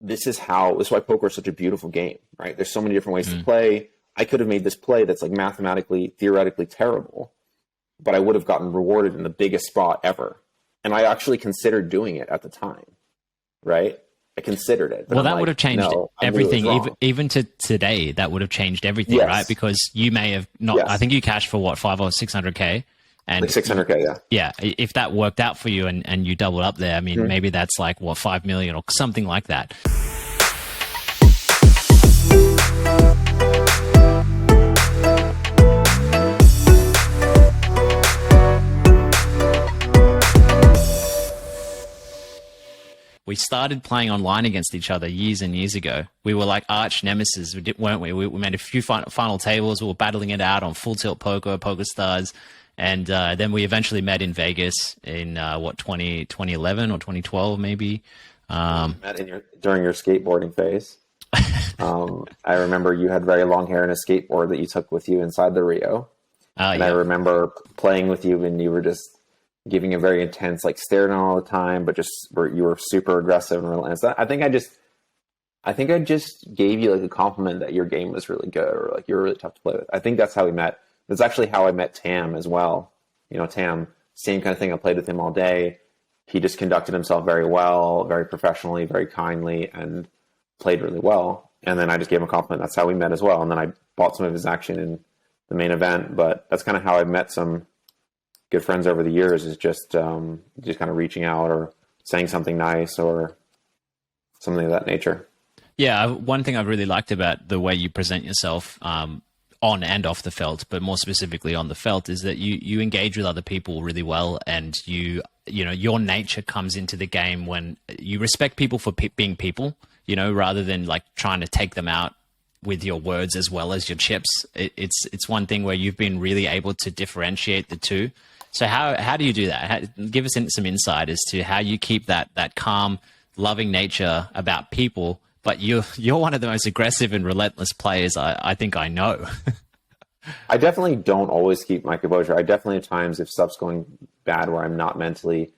this is why poker is such a beautiful game, right? There's so many different ways to play. I could have made this play that's like mathematically, theoretically terrible, but I would have gotten rewarded in the biggest spot ever. And I actually considered doing it at the time, right? I considered it. Well, that would have changed everything. Even to today, that would have changed everything, right? Because you may have not, I think you cashed for what, 500 or 600K? And like 600K, yeah. Yeah. If that worked out for you and you doubled up there, I mean, maybe that's like what, 5 million or something like that. We started playing online against each other years and years ago. We were like arch nemesis, weren't we? We made a few final tables. We were battling it out on Full Tilt Poker, Poker Stars. And then we eventually met in Vegas in, 2011 or 2012 maybe. Met during your skateboarding phase. I remember you had very long hair and a skateboard that you took with you inside the Rio. And I remember playing with you and you were just giving a very intense, like staring all the time, but you were super aggressive and relentless. I think I just gave you like a compliment that your game was really good, or like you were really tough to play with. I think that's how we met. That's actually how I met Tam as well. You know, Tam, same kind of thing. I played with him all day. He just conducted himself very well, very professionally, very kindly, and played really well. And then I just gave him a compliment. That's how we met as well. And then I bought some of his action in the main event. But that's kind of how I met some good friends over the years, is just kind of reaching out or saying something nice or something of that nature. Yeah, one thing I've really liked about the way you present yourself on and off the felt, but more specifically on the felt, is that you engage with other people really well, and you know your nature comes into the game when you respect people for being people, you know, rather than like trying to take them out with your words as well as your chips. It's one thing where you've been really able to differentiate the two. So how do you do that? Give us some insight as to how you keep that calm, loving nature about people, but you're one of the most aggressive and relentless players I think I know. I definitely don't always keep my composure. I definitely at times, if stuff's going bad where I'm not mentally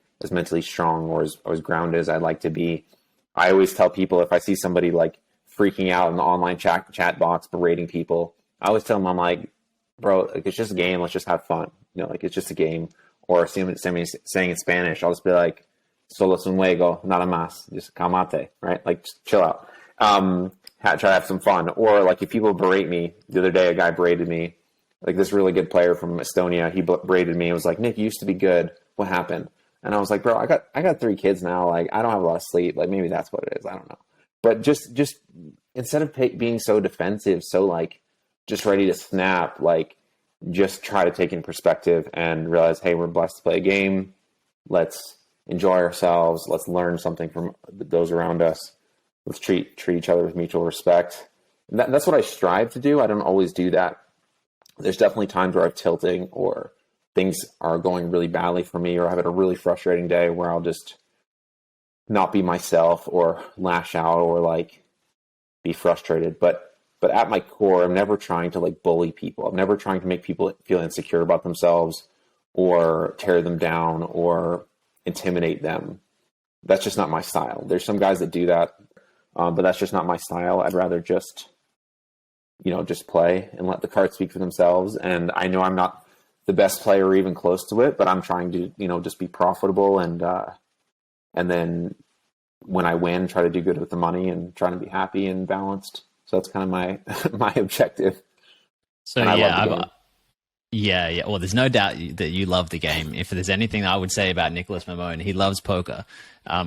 strong or as grounded as I'd like to be, I always tell people, if I see somebody like freaking out in the online chat box, berating people, I always tell them, I'm like, bro, like, it's just a game. Let's just have fun. You know, like it's just a game. Or somebody saying in Spanish, I'll just be like, solo es un juego, nada más. Just calmate, right? Like, just chill out. Try to have some fun. Or like if people berate me, the other day a guy berated me, like this really good player from Estonia, he berated me. It was like, Nick, you used to be good. What happened? And I was like, bro, I got 3 kids now. Like, I don't have a lot of sleep. Like, maybe that's what it is. I don't know. But just instead of being so defensive, so like just ready to snap, like just try to take in perspective and realize, hey, we're blessed to play a game. Let's enjoy ourselves. Let's learn something from those around us. Let's treat each other with mutual respect. That's what I strive to do. I don't always do that. There's definitely times where I'm tilting or things are going really badly for me, or I've had a really frustrating day where I'll just not be myself or lash out or like be frustrated. But at my core, I'm never trying to like bully people. I'm never trying to make people feel insecure about themselves or tear them down or intimidate them. That's just not my style. There's some guys that do that, but that's just not my style. I'd rather just play and let the cards speak for themselves. And I know I'm not the best player or even close to it, but I'm trying to, just be profitable and then when I win, try to do good with the money and trying to be happy and balanced. So that's kind of my objective. So yeah. Well, there's no doubt that you love the game. If there's anything I would say about Nicholas Maimone, he loves poker.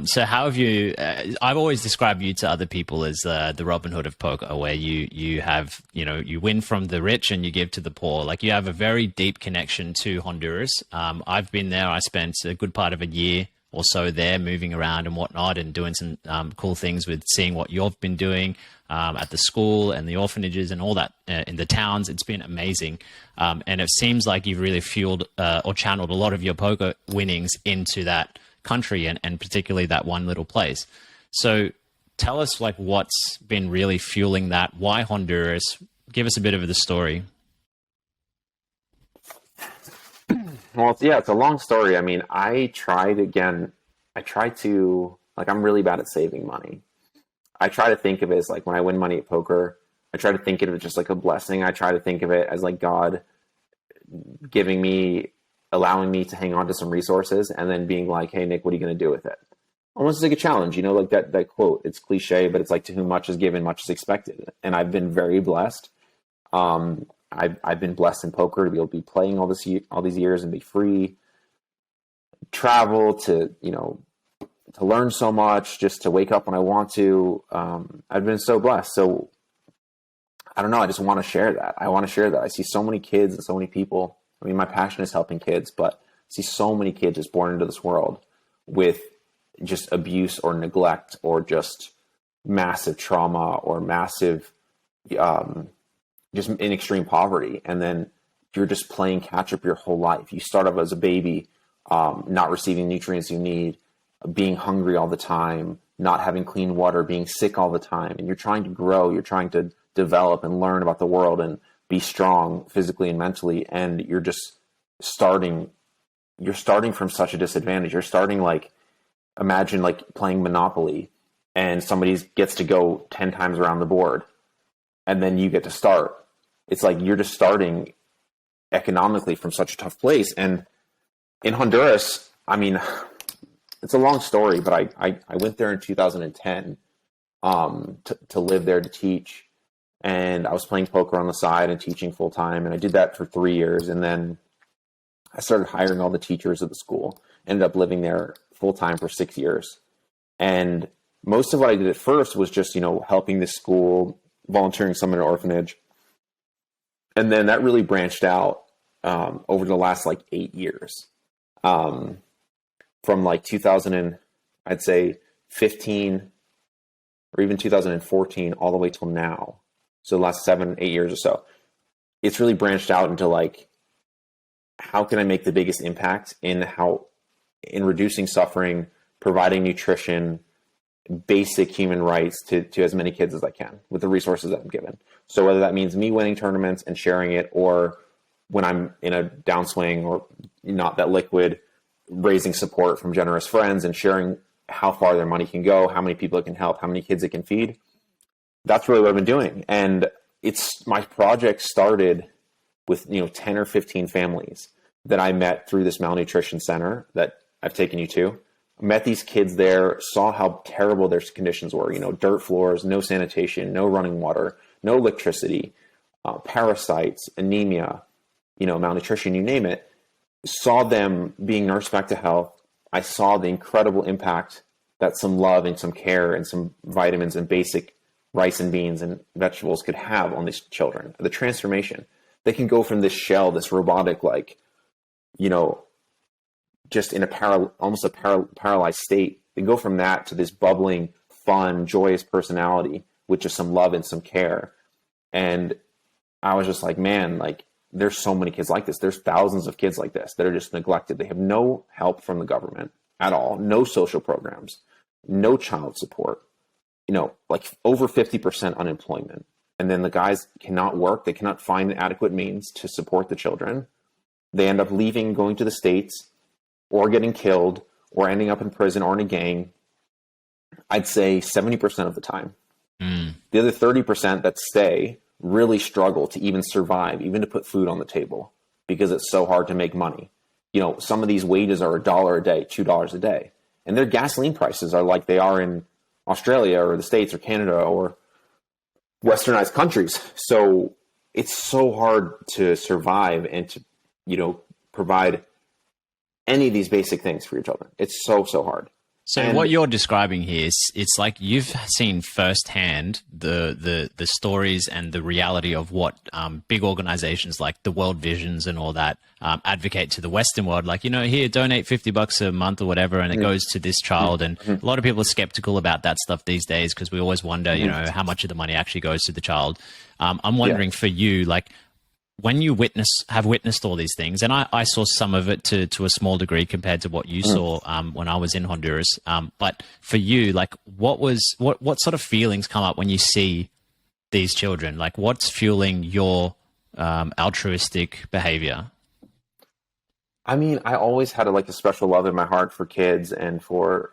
So how have you? I've always described you to other people as the Robin Hood of poker, where you have you win from the rich and you give to the poor. Like you have a very deep connection to Honduras. I've been there. I spent a good part of a year or so there, moving around and whatnot, and doing some cool things with seeing what you've been doing at the school and the orphanages and all that in the towns. It's been amazing. And it seems like you've really fueled or channeled a lot of your poker winnings into that country and particularly that one little place. So tell us like what's been really fueling that. Why Honduras? Give us a bit of the story. Well, yeah, it's a long story. I mean, I'm really bad at saving money. I try to think of it as like when I win money at poker, I try to think of it just like a blessing. I try to think of it as like God giving me, allowing me to hang on to some resources and then being like, hey, Nick, what are you going to do with it? Almost like a challenge, like that quote. It's cliche, but it's like, to whom much is given, much is expected. And I've been very blessed. I've been blessed in poker to be able to be playing all these years and be free, travel to learn so much, just to wake up when I want to. I've been so blessed. So I don't know. I just want to share that. I see so many kids and so many people. I mean, my passion is helping kids, but I see so many kids just born into this world with just abuse or neglect or just massive trauma or massive, just in extreme poverty. And then you're just playing catch up your whole life. You start off as a baby, not receiving nutrients you need, being hungry all the time, not having clean water, being sick all the time. And you're trying to grow, you're trying to develop and learn about the world and be strong physically and mentally. And you're just starting from such a disadvantage. You're starting like, imagine like playing Monopoly and somebody gets to go 10 times around the board and then you get to start. It's like you're just starting economically from such a tough place. And in Honduras, I mean, it's a long story, but I went there in 2010 to live there, to teach. And I was playing poker on the side and teaching full time. And I did that for 3 years. And then I started hiring all the teachers of the school, ended up living there full time for 6 years. And most of what I did at first was just, helping this school, volunteering some in an orphanage. And then that really branched out over the last like 8 years. From like 2000 and I'd say 15 or even 2014 all the way till now. So the last 7-8 years or so, it's really branched out into like, how can I make the biggest impact in reducing suffering, providing nutrition, basic human rights to as many kids as I can with the resources that I'm given. So whether that means me winning tournaments and sharing it, or when I'm in a downswing or not that liquid, raising support from generous friends and sharing how far their money can go, how many people it can help, how many kids it can feed. That's really what I've been doing. And my project started with, 10 or 15 families that I met through this malnutrition center that I've taken you to. Met these kids there, saw how terrible their conditions were, dirt floors, no sanitation, no running water, no electricity, parasites, anemia, malnutrition, you name it. Saw them being nursed back to health. I saw the incredible impact that some love and some care and some vitamins and basic rice and beans and vegetables could have on these children. The transformation. They can go from this shell, this robotic, just in almost a paralyzed state. They go from that to this bubbling, fun, joyous personality with just some love and some care. And I was just like, man, there's so many kids like this. There's thousands of kids like this that are just neglected. They have no help from the government at all. No social programs, no child support, over 50% unemployment. And then the guys cannot work. They cannot find adequate means to support the children. They end up leaving, going to the States, or getting killed, or ending up in prison or in a gang. I'd say 70% of the time. The other 30% that stay really struggle to even survive, even to put food on the table, because it's so hard to make money. Some of these wages are $1 a day, $2 a day. And their gasoline prices are like they are in Australia or the States or Canada or westernized countries. So it's so hard to survive and to, provide any of these basic things for your children. It's so hard. So what you're describing here is, it's like you've seen firsthand the stories and the reality of what big organizations like the World Visions and all that advocate to the Western world. Like, here, donate $50 a month or whatever, and it goes to this child. And a lot of people are skeptical about that stuff these days because we always wonder, how much of the money actually goes to the child. I'm wondering for you, when you have witnessed all these things, and I saw some of it to a small degree compared to what you saw when I was in Honduras. But for you, what sort of feelings come up when you see these children? What's fueling your altruistic behavior? I mean, I always had a special love in my heart for kids and for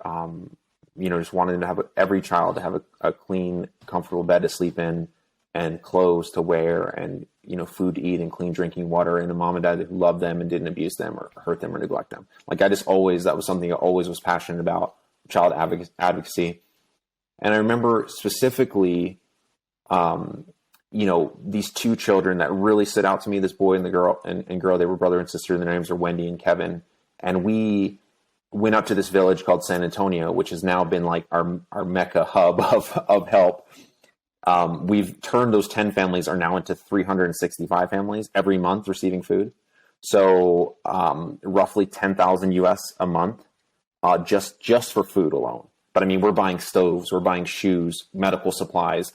just wanted to have every child to have a clean, comfortable bed to sleep in, and clothes to wear, and food to eat, and clean drinking water, and a mom and dad who loved them and didn't abuse them or hurt them or neglect them. Like that was something I always was passionate about, child advocacy. And I remember specifically, these two children that really stood out to me, this boy and the girl, and girl, they were brother and sister. Their names are Wendy and Kevin. And we went up to this village called San Antonio, which has now been like our Mecca hub of help. We've turned those 10 families are now into 365 families every month receiving food. So roughly 10,000 US a month, just for food alone. But I mean, we're buying stoves, we're buying shoes, medical supplies,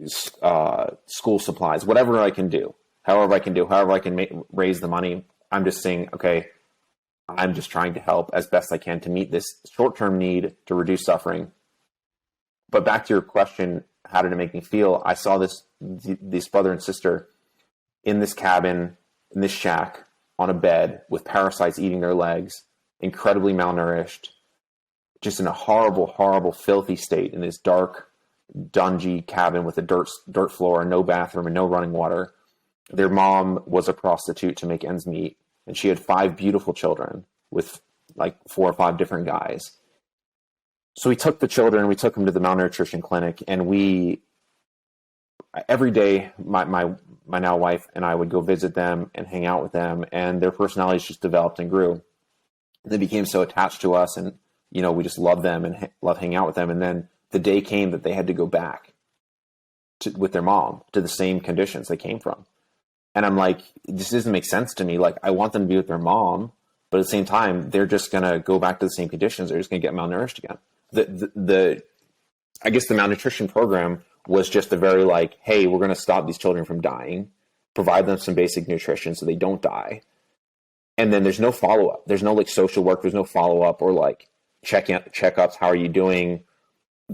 school supplies, whatever I can do, however I can raise the money. I'm just saying, okay, I'm just trying to help as best I can to meet this short-term need to reduce suffering. But back to your question, how did it make me feel? I saw this brother and sister in this cabin, in this shack, on a bed with parasites eating their legs, incredibly malnourished, just in a horrible, horrible, filthy state in this dark, dungy cabin with a dirt floor and no bathroom and no running water. Their mom was a prostitute to make ends meet, and she had 5 beautiful children with like 4 or 5 different guys. So we took the children, we took them to the malnutrition clinic, and every day, my now wife and I would go visit them and hang out with them, and their personalities just developed and grew. They became so attached to us, and we just loved them and loved hanging out with them. And then the day came that they had to go back with their mom to the same conditions they came from. And I'm like, this doesn't make sense to me. Like, I want them to be with their mom, but at the same time, they're just going to go back to the same conditions. They're just going to get malnourished again. I guess the malnutrition program was just a very like, hey, we're going to stop these children from dying, provide them some basic nutrition so they don't die. And then there's no follow-up. There's no like social work. There's no follow-up or like checkups. How are you doing?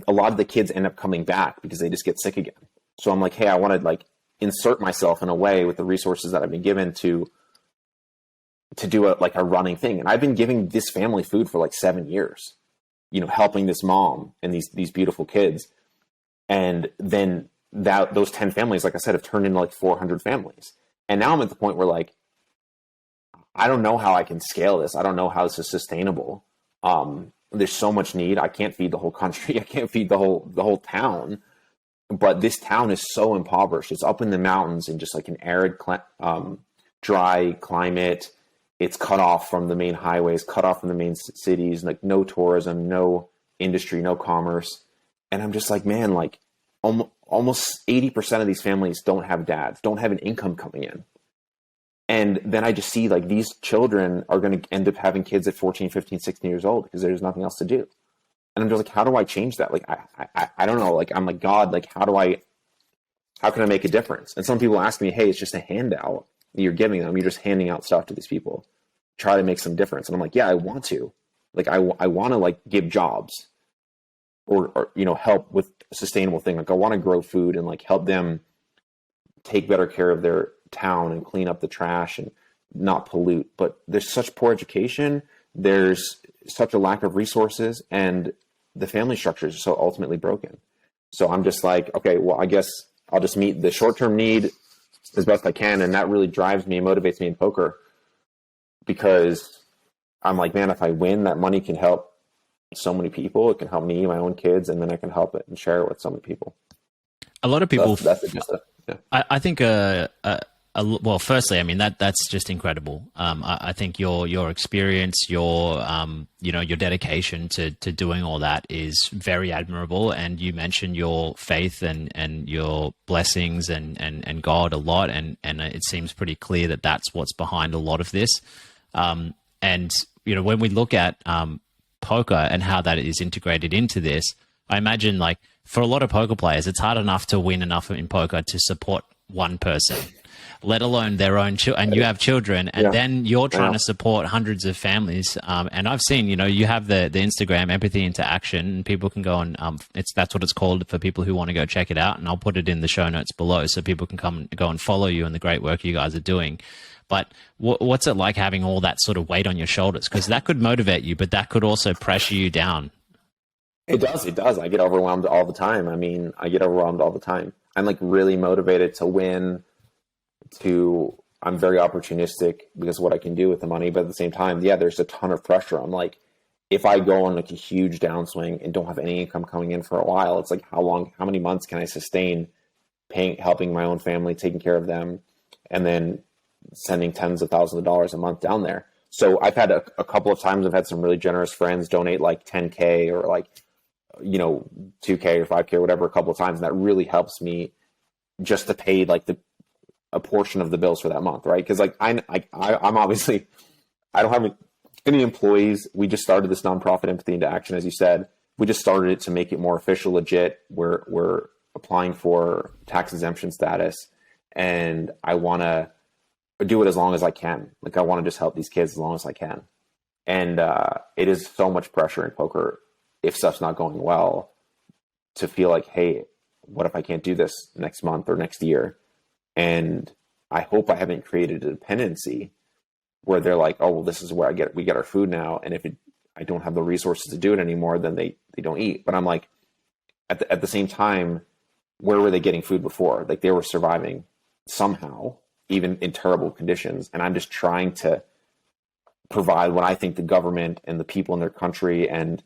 A lot of the kids end up coming back because they just get sick again. So I'm like, hey, I want to like insert myself in a way with the resources that I've been given to do a running thing. And I've been giving this family food for like 7 years, helping this mom and these beautiful kids. And then those 10 families, like I said, have turned into like 400 families. And now I'm at the point where like, I don't know how I can scale this. I don't know how this is sustainable. There's so much need. I can't feed the whole country. I can't feed the whole town. But this town is so impoverished. It's up in the mountains in just like an arid, dry climate. It's cut off from the main highways, cut off from the main cities, like no tourism, no industry, no commerce. And I'm just like, man, like almost 80% of these families don't have dads, don't have an income coming in. And then I just see like these children are going to end up having kids at 14, 15, 16 years old because there's nothing else to do. And I'm just like, how do I change that? Like, I don't know. Like, I'm like, God, like, how can I make a difference? And some people ask me, hey, it's just a handout that you're giving them. You're just handing out stuff to these people. Try to make some difference. And I'm like, yeah, I want to. Like, I want to like give jobs or help with a sustainable thing. Like, I want to grow food and like help them take better care of their town and clean up the trash and not pollute. But there's such poor education. There's such a lack of resources, and the family structures are so ultimately broken. So I'm just like, okay, well, I guess I'll just meet the short-term need as best I can. And that really drives me and motivates me in poker, because I'm like, man, if I win, that money can help so many people. It can help me, my own kids, and then I can help it and share it with so many people. A lot of people, yeah. I think, well, firstly, I mean, that's just incredible. I think your experience, your dedication to doing all that is very admirable. And you mentioned your faith and your blessings and God a lot. And it seems pretty clear that that's what's behind a lot of this. And, when we look at poker and how that is integrated into this, I imagine like for a lot of poker players, it's hard enough to win enough in poker to support one person, let alone their own children. And you have children, and then you're trying to support hundreds of families. And I've seen, you have the Instagram Empathy into Action, and people can go and that's what it's called for people who want to go check it out. And I'll put it in the show notes below so people can go and follow you and the great work you guys are doing. But what's it like having all that sort of weight on your shoulders? Because that could motivate you, but that could also pressure you down. It does. I get overwhelmed all the time. I mean, I get overwhelmed all the time. I'm like really motivated to win, I'm very opportunistic because of what I can do with the money. But at the same time, yeah, there's a ton of pressure. I'm like, if I go on like a huge downswing and don't have any income coming in for a while, it's like how many months can I sustain helping my own family, taking care of them, and then sending tens of thousands of dollars a month down there. So I've had a couple of times, I've had some really generous friends donate like 10K or like, 2K or 5K or whatever a couple of times. And that really helps me just to pay like a portion of the bills for that month. Right. Cause like I'm obviously, I don't have any employees. We just started this nonprofit Empathy into Action. As you said, we just started it to make it more official, legit. We're applying for tax exemption status, and I want to do it as long as I can. Like I want to just help these kids as long as I can. And it is so much pressure in poker if stuff's not going well to feel like, hey, what if I can't do this next month or next year? And I hope I haven't created a dependency where they're like, oh, well, this is where we get our food now. And if I don't have the resources to do it anymore, then they don't eat. But I'm like, at the same time, where were they getting food before? Like they were surviving somehow, even in terrible conditions. And I'm just trying to provide what I think the government and the people in their country and,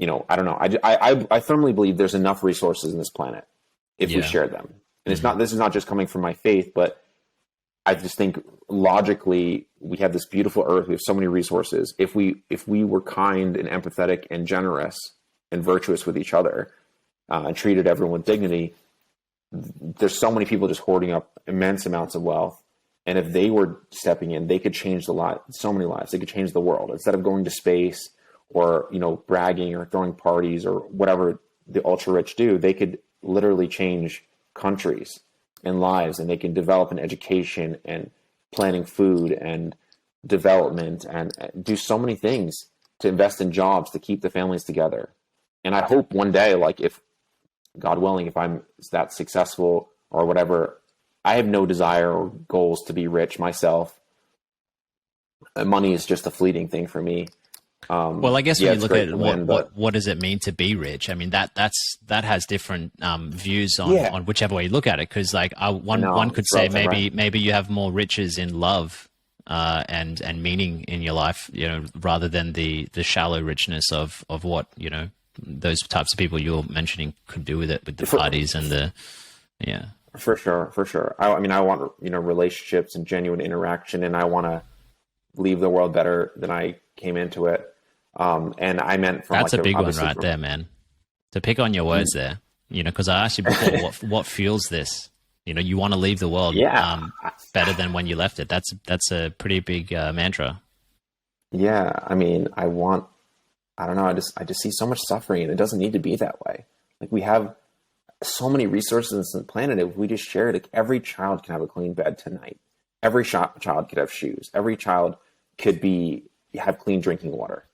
I don't know. I firmly believe there's enough resources in this planet if we share them. And this is not just coming from my faith, but I just think logically we have this beautiful earth. We have so many resources. If we were kind and empathetic and generous and virtuous with each other and treated everyone with dignity, there's so many people just hoarding up immense amounts of wealth. And if they were stepping in, they could change so many lives. They could change the world. Instead of going to space or, bragging or throwing parties or whatever the ultra rich do, they could literally change countries and lives, and they can develop an education and planning food and development and do so many things to invest in jobs to keep the families together. And I hope one day, like if God willing, if I'm that successful or whatever, I have no desire or goals to be rich myself. Money is just a fleeting thing for me. Well, I guess when you look at what does it mean to be rich? I mean, that has different views on whichever way you look at it. Because like one could say maybe you have more riches in love and meaning in your life, rather than the shallow richness of what those types of people you're mentioning could do with it, with the parties and the For sure. I mean, I want relationships and genuine interaction, and I want to leave the world better than I came into it. And I meant from that's a big one right there, man. To pick on your words there, because I asked you before, what fuels this? You want to leave the world better than when you left it. That's a pretty big mantra. Yeah, I mean, I don't know. I just see so much suffering, and it doesn't need to be that way. Like we have so many resources on the planet. If we just share it, like every child can have a clean bed tonight. Every child could have shoes. Every child could have clean drinking water.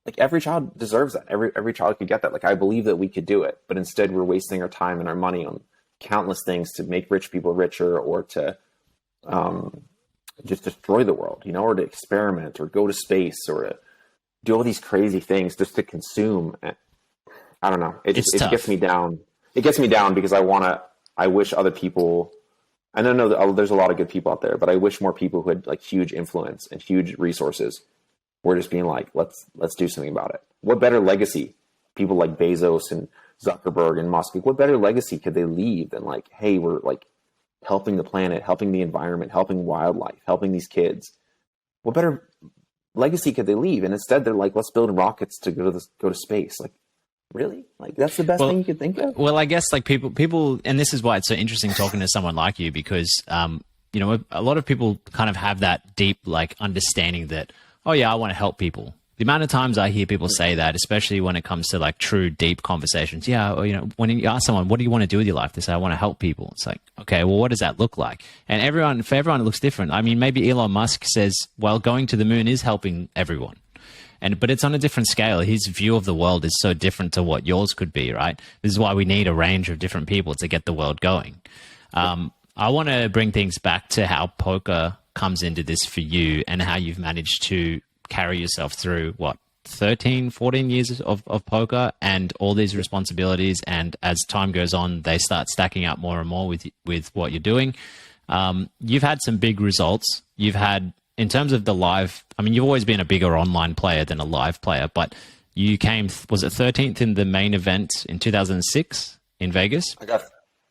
Like every child deserves that. Every child could get that. Like I believe that we could do it, but instead we're wasting our time and our money on countless things to make rich people richer, or to just destroy the world, or to experiment or go to space or to do all these crazy things just to consume. I don't know. It gets me down. It gets me down because I wish other people, and I know there's a lot of good people out there, but I wish more people who had like huge influence and huge resources were just being like, let's do something about it. What better legacy? People like Bezos and Zuckerberg and Musk, what better legacy could they leave than like, hey, we're like helping the planet, helping the environment, helping wildlife, helping these kids. What better legacy could they leave? And instead they're like, let's build rockets to go to space. Like, really? Like that's the best thing you could think of? Well, I guess like people, and this is why it's so interesting talking to someone like you, because, a lot of people kind of have that deep like understanding that, oh yeah, I want to help people. The amount of times I hear people say that, especially when it comes to like true deep conversations. Yeah. When you ask someone, what do you want to do with your life? They say, I want to help people. It's like, okay, well, what does that look like? And for everyone, it looks different. I mean, maybe Elon Musk says, well, going to the moon is helping everyone. But it's on a different scale. His view of the world is so different to what yours could be, right? This is why we need a range of different people to get the world going. I want to bring things back to how poker comes into this for you and how you've managed to carry yourself through 13, 14 years of poker and all these responsibilities. And as time goes on, they start stacking up more and more with what you're doing. You've had some big results. You've had, in terms of the live, I mean, you've always been a bigger online player than a live player, but you came, was it 13th in the main event in 2006 in Vegas? I got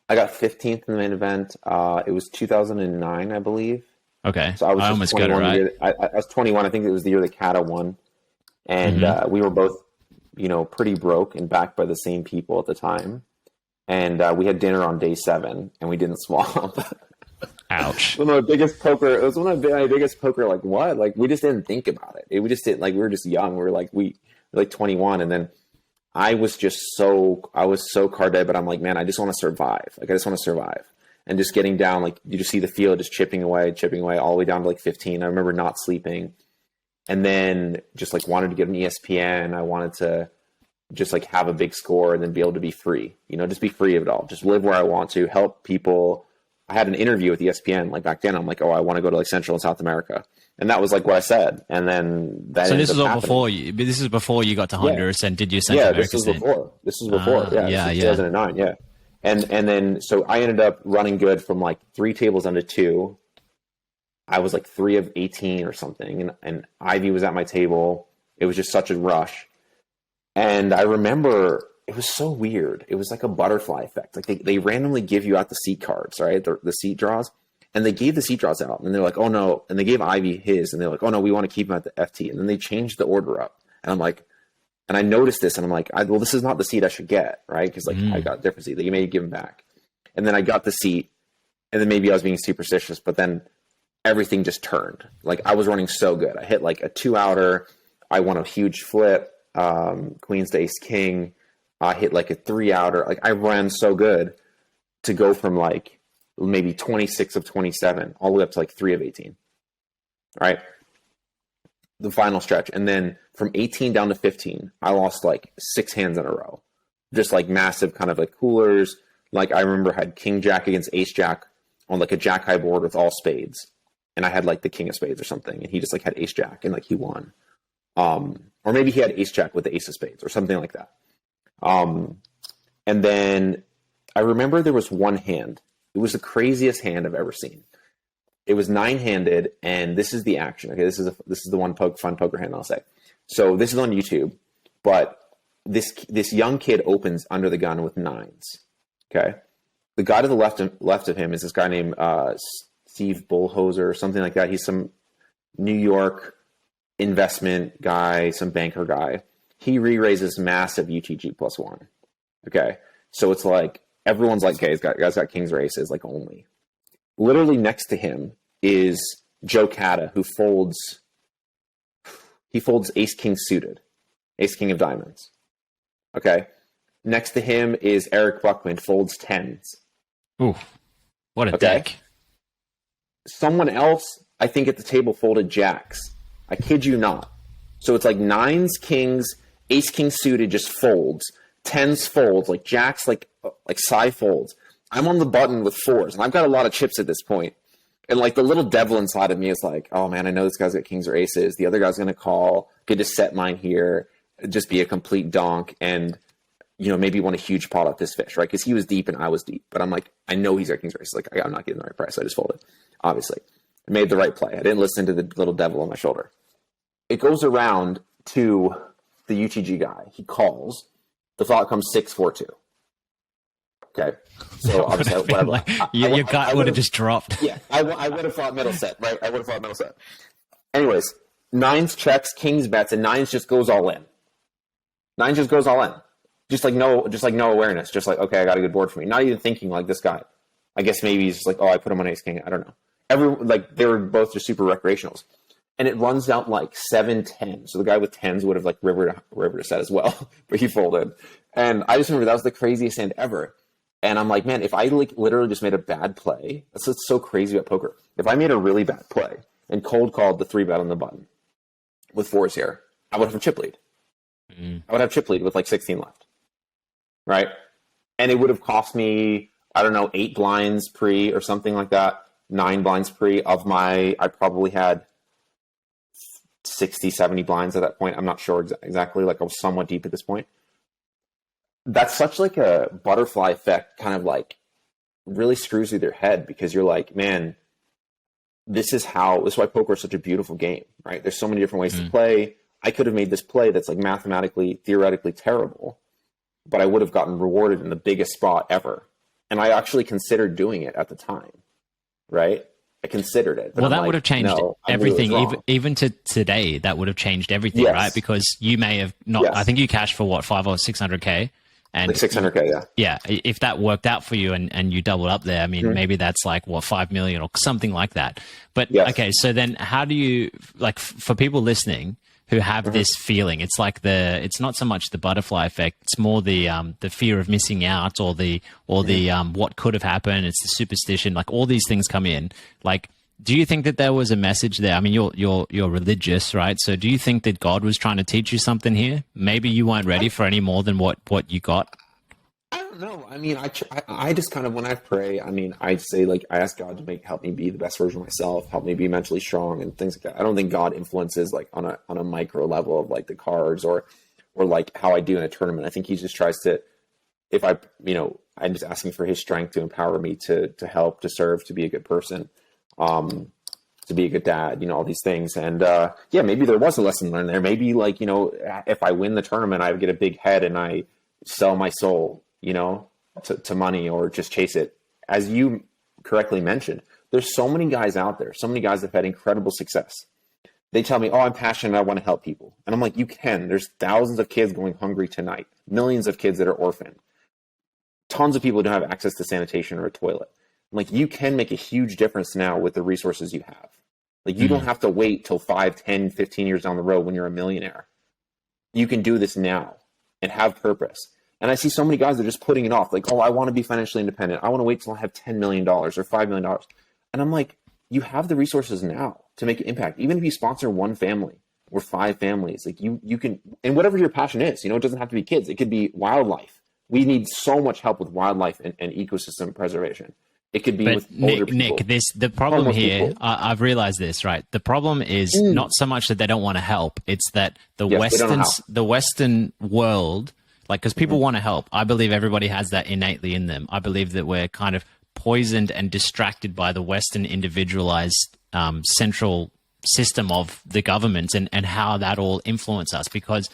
15th in the main event. It was 2009, I believe. Okay. So I almost got it right. I was 21. I think it was the year that Kata won. And we were both, pretty broke and backed by the same people at the time. And we had dinner on day 7 and we didn't swap. Ouch. One of my biggest poker, it was one of my biggest poker, like what? Like we just didn't think about it. We just didn't, like we were just young. We were like 21. And then I was so card dead, but I'm like, man, I just want to survive. Like I just want to survive. And just getting down, like you just see the field just chipping away all the way down to like 15. I remember not sleeping. And then just like wanted to get an ESPN. I wanted to just like have a big score and then be able to be free, just be free of it all. Just live where I want to, help people. I had an interview with ESPN like back then. I'm like, oh, I want to go to like Central and South America. And that was like what I said. And then that. So this is all before you, this is before you got to Honduras and did your Central America stint. This was before. Yeah. 2009. Yeah. And then, so I ended up running good from like 3 tables down to 2. I was like 3 of 18 or something. And Ivy was at my table. It was just such a rush. And I remember it was so weird. It was like a butterfly effect. Like they randomly give you out the seat cards, right? The seat draws. And they gave the seat draws out. And they're like, oh no. And they gave Ivy his. And they're like, oh no, we want to keep him at the FT. And then they changed the order up. And I'm like, and I noticed this, and I'm like, well, this is not the seat I should get, right? Because like I got a different seat. Like, you may give him back. And then I got the seat, and then maybe I was being superstitious, but then everything just turned. Like I was running so good. I hit like a 2-outer. I won a huge flip, Queens to Ace King. I hit like a 3-outer. Like I ran so good to go from like maybe 26 of 27 all the way up to like 3 of 18, right? The final stretch. And then from 18 down to 15, I lost like 6 hands in a row. Just like massive kind of like coolers. Like I remember I had King Jack against Ace Jack on like a Jack High board with all spades. And I had like the King of Spades or something. And he just like had Ace Jack and like he won. Or maybe he had Ace Jack with the Ace of Spades or something like that. And then I remember there was one hand. It was the craziest hand I've ever seen. It was 9-handed, and this is the action. Okay, this is the one fun poker hand I'll say. So this is on YouTube, but this young kid opens under the gun with 9s. Okay, the guy to the left of him is this guy named Steve Bullhoser or something like that. He's some New York investment guy, some banker guy. He re-raises massive UTG +1. Okay, so it's like everyone's like, okay, guy's got kings or aces, like only. Literally next to him is Joe Cata, who folds Ace King suited, Ace King of diamonds. Okay. Next to him is Eric Buckman, folds 10s. Ooh, what a deck. Someone else, I think at the table folded jacks. I kid you not. So it's like 9s, kings, Ace King suited just folds, 10s folds, like jacks, like side folds. I'm on the button with 4s, and I've got a lot of chips at this point. And like the little devil inside of me is like, oh man, I know this guy's got kings or aces. The other guy's going to call, could just set mine here, just be a complete donk, and maybe won a huge pot off this fish, right? Because he was deep and I was deep. But I'm like, I know he's got kings or aces. Like I'm not getting the right price, so I just folded. Obviously, I made the right play. I didn't listen to the little devil on my shoulder. It goes around to the UTG guy. He calls. The flop comes 6-4-2. Okay, so obviously, whatever. Like, your gut would have just dropped. Yeah, I would have thought middle set, right? I would have thought middle set. Anyways, 9s checks, kings bets, and 9s just goes all in. 9 just goes all in, just like no awareness, just like okay, I got a good board for me. Not even thinking like this guy. I guess maybe he's just like, oh, I put him on Ace King. I don't know. They were both just super recreationals, and it runs out like 7-10. So the guy with 10s would have like river to set as well, but he folded. And I just remember that was the craziest hand ever. And I'm like, man, if I literally just made a bad play, that's what's so crazy about poker. If I made a really bad play and cold called the 3-bet on the button with 4s here, I would have a chip lead. I would have chip lead with like 16 left, right? And it would have cost me, I don't know, 8 blinds pre or something like that, 9 blinds pre of I probably had 60, 70 blinds at that point. I'm not sure exactly. Like I was somewhat deep at this point. That's such like a butterfly effect, kind of like really screws with your head, because you're like, man, this is why poker is such a beautiful game, right? There's so many different ways to play. I could have made this play that's like mathematically, theoretically terrible, but I would have gotten rewarded in the biggest spot ever. And I actually considered doing it at the time, right? I considered it. Well, that would have changed everything. Even to today, that would have changed everything, right? Because you may have not, I think you cashed for what, 500 or 600K? And like 600K, yeah. Yeah. If that worked out for you and you doubled up there, I mean, maybe that's like what, 5 million or something like that. But okay, so then how do you, like, for people listening who have this feeling, it's like it's not so much the butterfly effect, it's more the fear of missing out, or the what could have happened. It's the superstition, like all these things come in. Like, do you think that there was a message there? I mean, you're religious, right? So do you think that God was trying to teach you something here? Maybe you weren't ready for any more than what you got. I don't know. I mean, I just kind of, when I pray, I mean, I say, like, I ask God to help me be the best version of myself, help me be mentally strong and things like that. I don't think God influences like on a micro level of like the cards or like how I do in a tournament. I think he just tries to, if I, I'm just asking for his strength to empower me to help, to serve, to be a good person, to be a good dad, all these things. And maybe there was a lesson learned there. Maybe like, if I win the tournament, I get a big head and I sell my soul, to money, or just chase it. As you correctly mentioned, there's so many guys out there, so many guys that have had incredible success. They tell me, oh, I'm passionate, I want to help people. And I'm like, you can. There's thousands of kids going hungry tonight, millions of kids that are orphaned. Tons of people don't have access to sanitation or a toilet. I'm like, you can make a huge difference now with the resources you have. Like, you don't have to wait till 5, 10, 15 years down the road when you're a millionaire. You can do this now and have purpose. And I see so many guys that are just putting it off. Like, oh, I want to be financially independent. I want to wait till I have $10 million or $5 million. And I'm like, you have the resources now to make an impact. Even if you sponsor one family or 5 families, like you can, and whatever your passion is, it doesn't have to be kids. It could be wildlife. We need so much help with wildlife and ecosystem preservation. It could be with older people. Nick, the problem here, I've realized this, right? The problem is not so much that they don't want to help. It's that the Western world, like, because people want to help. I believe everybody has that innately in them. I believe that we're kind of poisoned and distracted by the Western individualized central system of the government and how that all influence us. Because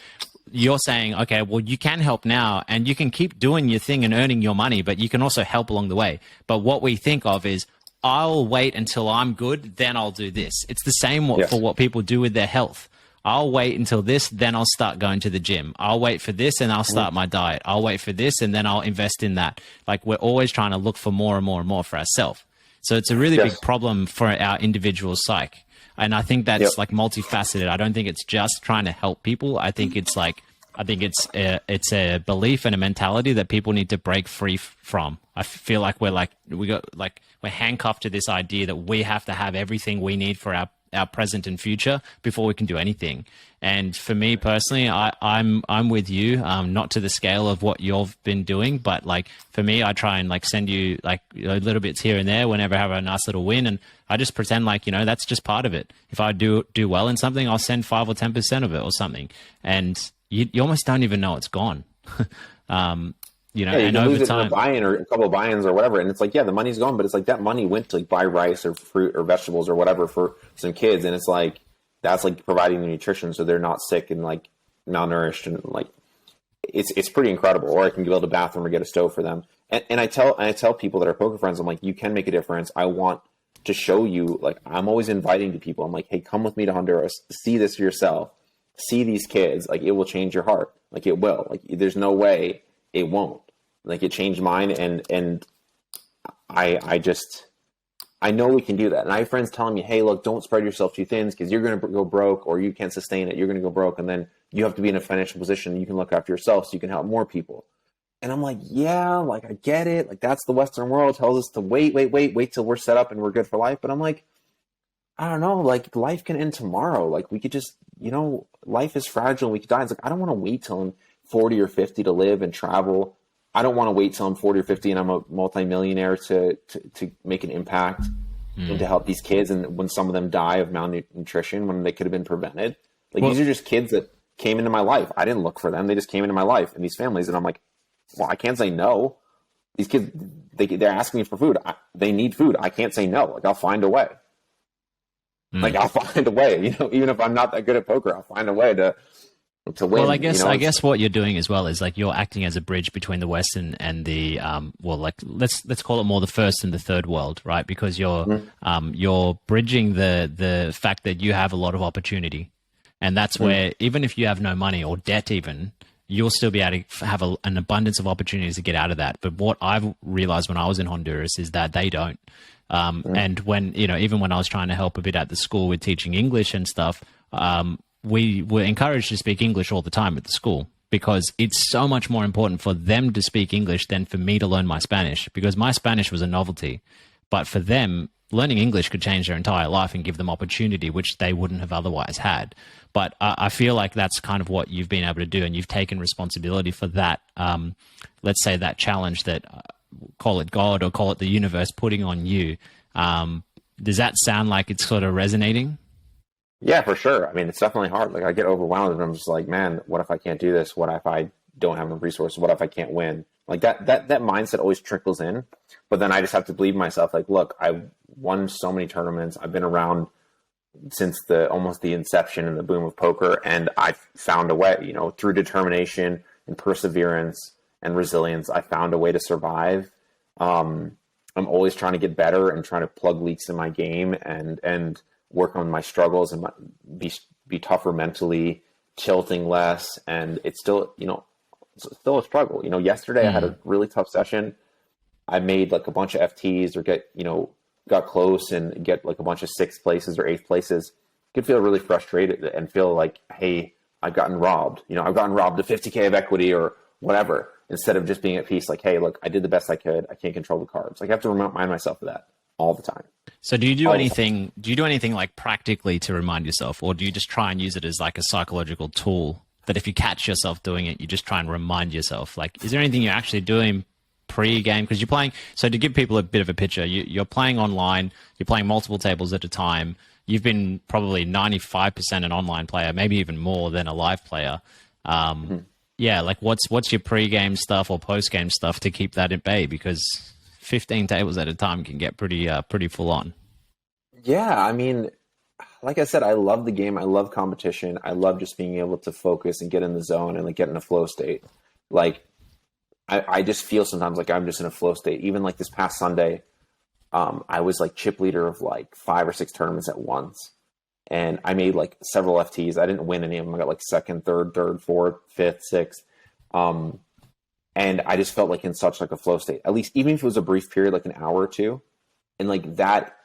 you're saying, okay, well, you can help now and you can keep doing your thing and earning your money, but you can also help along the way. But what we think of is, I'll wait until I'm good, then I'll do this. It's the same for what people do with their health. I'll wait until this, then I'll start going to the gym. I'll wait for this and I'll start my diet. I'll wait for this and then I'll invest in that. Like, we're always trying to look for more and more and more for ourselves. So it's a really big problem for our individual psyche. And I think that's like multifaceted. I don't think it's just trying to help people. I think it's a belief and a mentality that people need to break free from. I feel like we're handcuffed to this idea that we have to have everything we need for our present and future before we can do anything. And for me personally, I'm with you, not to the scale of what you've been doing, but like for me, I try and like send you like little bits here and there whenever I have a nice little win, and I just pretend like, that's just part of it. If I do well in something, I'll send 5 or 10% of it or something, and you almost don't even know it's gone. You and can over lose it time, in a buy-in or a couple of buy-ins or whatever, and it's like, the money's gone, but it's like that money went to like buy rice or fruit or vegetables or whatever for some kids, and it's like that's like providing the nutrition so they're not sick and like malnourished, and like it's pretty incredible. Or I can build a bathroom or get a stove for them, and I tell people that are poker friends, I'm like, you can make a difference. I want to show you, like, I'm always inviting to people. I'm like, hey, come with me to Honduras, see this for yourself, see these kids, like it will change your heart, like it will, like there's no way it won't. Like, it changed mine, and I know we can do that. And I have friends telling me, hey, look, don't spread yourself too thin because you're going to go broke, or you can't sustain it. You're going to go broke, and then you have to be in a financial position you can look after yourself so you can help more people. And I'm like, yeah, like, I get it. Like, that's the Western world tells us to wait till we're set up and we're good for life. But I'm like, I don't know, like, life can end tomorrow. Like, we could just, life is fragile and we could die. It's like, I don't want to wait till I'm 40 or 50 to live and travel. I don't want to wait till I'm 40 or 50 and I'm a multimillionaire to make an impact. and to help these kids. And when some of them die of malnutrition, when they could have been prevented, these are just kids that came into my life. I didn't look for them. They just came into my life and these families. And I'm like, well, I can't say no. These kids, they're asking me for food. They need food. I can't say no. I'll find a way. I'll find a way, even if I'm not that good at poker, I'll find a way to win. Well, I guess what you're doing as well is you're acting as a bridge between the West and the let's call it more the first and the third world, right? Because you're bridging the fact that you have a lot of opportunity, and that's where even if you have no money or debt, even you'll still be able to have an abundance of opportunities to get out of that. But what I've realized when I was in Honduras is that they don't. And when, even when I was trying to help a bit at the school with teaching English and stuff, we were encouraged to speak English all the time at the school because it's so much more important for them to speak English than for me to learn my Spanish, because my Spanish was a novelty. But for them, learning English could change their entire life and give them opportunity, which they wouldn't have otherwise had. But I feel like that's kind of what you've been able to do, and you've taken responsibility for that, let's say that challenge that call it God or call it the universe putting on you. Does that sound like it's sort of resonating? Yeah, for sure. I mean, it's definitely hard. I get overwhelmed and I'm just like, man, what if I can't do this? What if I don't have enough resources? What if I can't win? That mindset always trickles in, but then I just have to believe myself. Look, I've won so many tournaments. I've been around since almost the inception and the boom of poker. And I've found a way, through determination and perseverance and resilience, I found a way to survive. I'm always trying to get better and trying to plug leaks in my game and work on my struggles and be tougher mentally, tilting less. And it's still, it's still a struggle. Yesterday I had a really tough session. I made a bunch of FTs or got close and get a bunch of 6th places or 8th places. Could feel really frustrated and feel like, hey, I've gotten robbed. I've gotten robbed of 50K of equity or whatever, instead of just being at peace. Hey, look, I did the best I could. I can't control the cards. I have to remind myself of that all the time. So do you do anything? Do you do anything practically to remind yourself, or do you just try and use it as a psychological tool that if you catch yourself doing it, you just try and remind yourself? Is there anything you're actually doing pre-game? Because you're playing. So to give people a bit of a picture, you're playing online. You're playing multiple tables at a time. You've been probably 95% an online player, maybe even more than a live player. Yeah, what's your pre-game stuff or post-game stuff to keep that at bay? Because 15 tables at a time can get pretty full on. Yeah, I mean, like I said, I love the game. I love competition. I love just being able to focus and get in the zone and get in a flow state. I just feel sometimes like I'm just in a flow state. Even this past Sunday, I was chip leader of 5 or 6 tournaments at once. And I made several FTs. I didn't win any of them. I got 2nd, 3rd, 4th, 5th, 6th. And I just felt in such a flow state, at least even if it was a brief period, an hour or two. And that,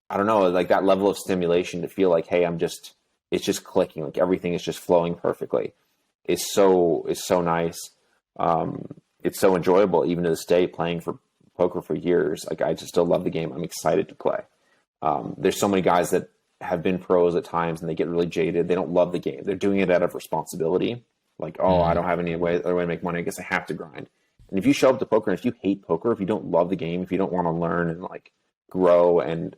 I don't know, that level of stimulation to feel hey, it's just clicking. Everything is just flowing perfectly. Is so nice. It's so enjoyable, even to this day, playing for poker for years. I just still love the game. I'm excited to play. There's so many guys that have been pros at times and they get really jaded. They don't love the game. They're doing it out of responsibility. I don't have any other way to make money. I guess I have to grind. And if you show up to poker and if you hate poker, if you don't love the game, if you don't want to learn and grow and,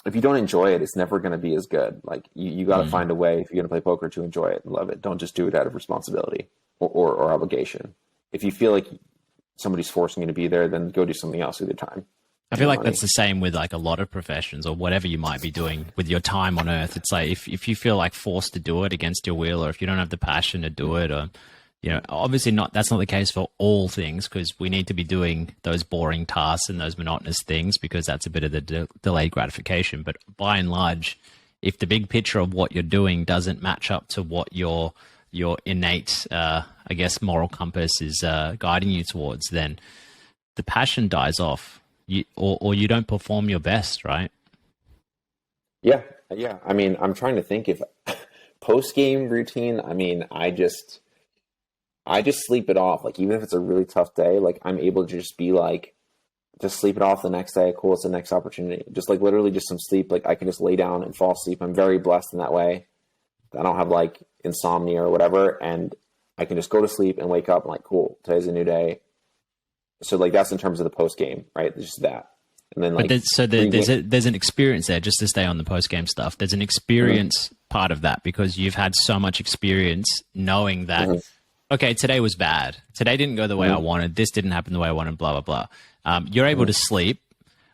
if you don't enjoy it, it's never going to be as good. You got to find a way if you're going to play poker to enjoy it and love it. Don't just do it out of responsibility or obligation. If you feel like somebody's forcing you to be there, then go do something else with your time. I feel that's the same with a lot of professions or whatever you might be doing with your time on earth. It's if you feel forced to do it against your will, or if you don't have the passion to do it, or obviously that's not the case for all things, because we need to be doing those boring tasks and those monotonous things because that's a bit of the delayed gratification. But by and large, if the big picture of what you're doing doesn't match up to what your innate, moral compass is guiding you towards, then the passion dies off. Or you don't perform your best, right? Yeah. I mean, I'm trying to think if post-game routine, I mean, I just sleep it off. Even if it's a really tough day, I'm able to just be just sleep it off the next day. Cool. It's the next opportunity. Just literally just some sleep. I can just lay down and fall asleep. I'm very blessed in that way. I don't have insomnia or whatever. And I can just go to sleep and wake up and cool, today's a new day. So like that's in terms of the post game, right? There's just that. And then like there's an experience there, just to stay on the post game stuff. There's an experience part of that because you've had so much experience knowing that okay, today was bad. Today didn't go the way I wanted. This didn't happen the way I wanted, blah blah blah. You're able to sleep,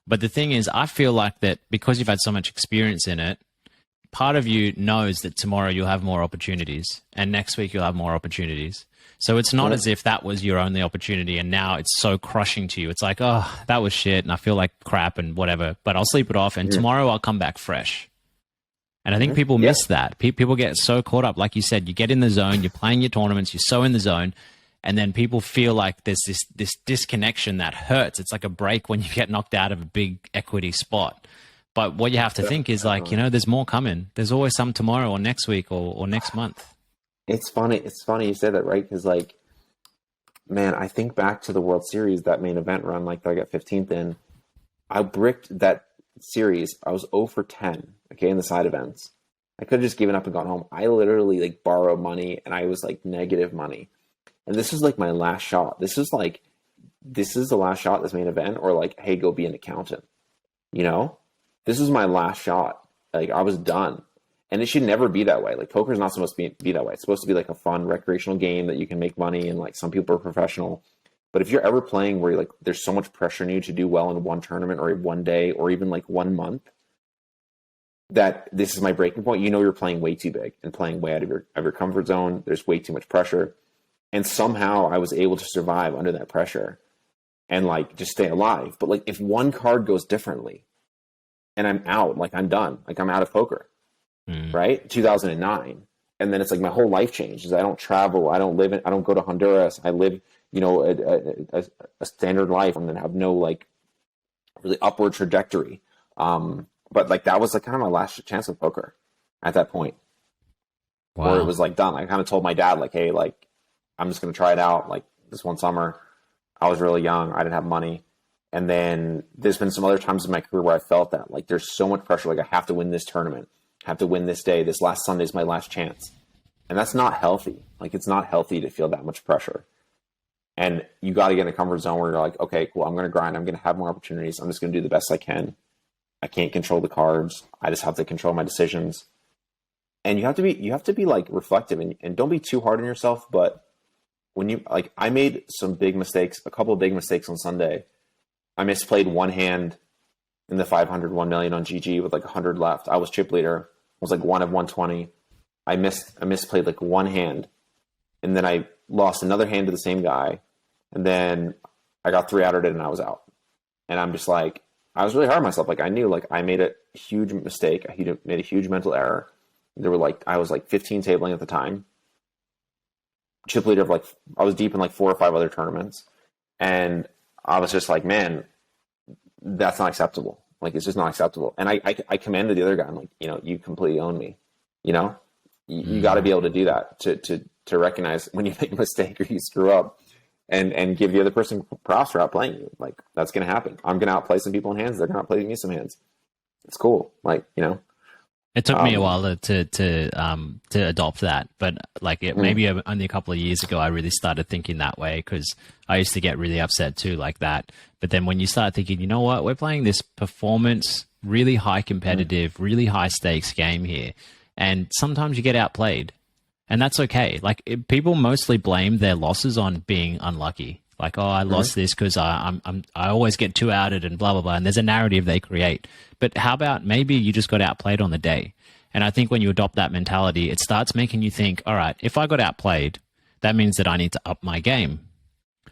but the thing is, I feel like that because you've had so much experience in it, part of you knows that tomorrow you'll have more opportunities and next week you'll have more opportunities. So it's not as if that was your only opportunity and now it's so crushing to you. It's like, oh, that was shit and I feel like crap and whatever, but I'll sleep it off and tomorrow I'll come back fresh. And I think people miss that. People get so caught up. Like you said, you get in the zone, you're playing your tournaments, you're so in the zone, and then people feel like there's this disconnection that hurts. It's like a break when you get knocked out of a big equity spot. But what you have to think is like, there's more coming. There's always some tomorrow or next week or next month. It's funny you say that, right? Because like, man, I think back to the World Series, that main event run, like I got 15th in. I bricked that series. I was 0 for 10, okay, in the side events. I could have just given up and gone home. I literally like borrowed money and I was like negative money. And this was like my last shot. This is the last shot, this main event, or like, hey, go be an accountant. This is my last shot. Like I was done. And it should never be that way. Like poker is not supposed to be that way. It's supposed to be like a fun recreational game that you can make money and like some people are professional. But if you're ever playing where like there's so much pressure on you to do well in one tournament or one day or even like 1 month, that this is my breaking point. You're playing way too big and playing way out of your comfort zone. There's way too much pressure. And somehow I was able to survive under that pressure and like just stay alive. But like if one card goes differently and I'm out, like I'm done, like I'm out of poker. Right? 2009. And then it's like my whole life changes. I don't travel. I don't go to Honduras. I live, a standard life and then have no like really upward trajectory. But like that was like kind of my last chance with poker at that point. Wow. Where it was like done. I kind of told my dad like, hey, like I'm just going to try it out. Like this one summer, I was really young. I didn't have money. And then there's been some other times in my career where I felt that like there's so much pressure. Like I have to win this tournament. Have to win this day. This last Sunday is my last chance. And that's not healthy. Like it's not healthy to feel that much pressure. And you got to get in a comfort zone where you're like, okay, cool. I'm going to grind. I'm going to have more opportunities. I'm just going to do the best I can. I can't control the cards. I just have to control my decisions. And you have to be like reflective and don't be too hard on yourself. But when I made some big mistakes, a couple of big mistakes on Sunday. I misplayed one hand in the 500, 1 million on GG with like 100 left. I was chip leader. I was like 1 of 120. I misplayed like one hand. And then I lost another hand to the same guy. And then I got 3 out of it and I was out. And I'm just like, I was really hard on myself. Like I knew like I made a huge mistake. I made a huge mental error. I was like 15 tabling at the time. Chip leader of I was deep in like 4 or 5 other tournaments. And I was just like, man, that's not acceptable. Like, it's just not acceptable. And I commended the other guy. I'm like, you completely own me. You got to be able to do that to recognize when you make a mistake or you screw up and give the other person props for outplaying you. Like, that's going to happen. I'm going to outplay some people in hands. They're going to outplay me some hands. It's cool. Like, It took me a while to adopt that, but maybe only a couple of years ago, I really started thinking that way because I used to get really upset too, like that. But then when you start thinking, you know what, we're playing this performance, really high competitive, really high stakes game here, and sometimes you get outplayed, and that's okay. Like people mostly blame their losses on being unlucky. Like, oh, I lost this because I always get 2 outed and blah, blah, blah. And there's a narrative they create. But how about maybe you just got outplayed on the day? And I think when you adopt that mentality, it starts making you think, all right, if I got outplayed, that means that I need to up my game.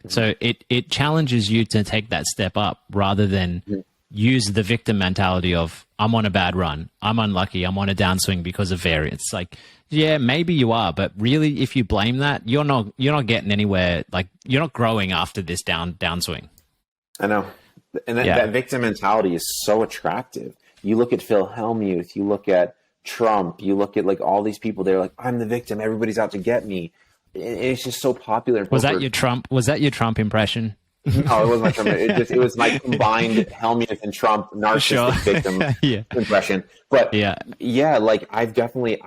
So it challenges you to take that step up rather than use the victim mentality of I'm on a bad run, I'm unlucky, I'm on a downswing because of variance. Like, yeah, maybe you are, but really, if you blame that, you're not getting anywhere. Like, you're not growing after this downswing. I know, and that victim mentality is so attractive. You look at Phil Hellmuth, you look at Trump, you look at like all these people. They're like, I'm the victim. Everybody's out to get me. It's just so popular. Was that your Trump impression? No, it wasn't my Trump. It was my combined Hellmuth and Trump narcissistic victim impression. But yeah, like I've definitely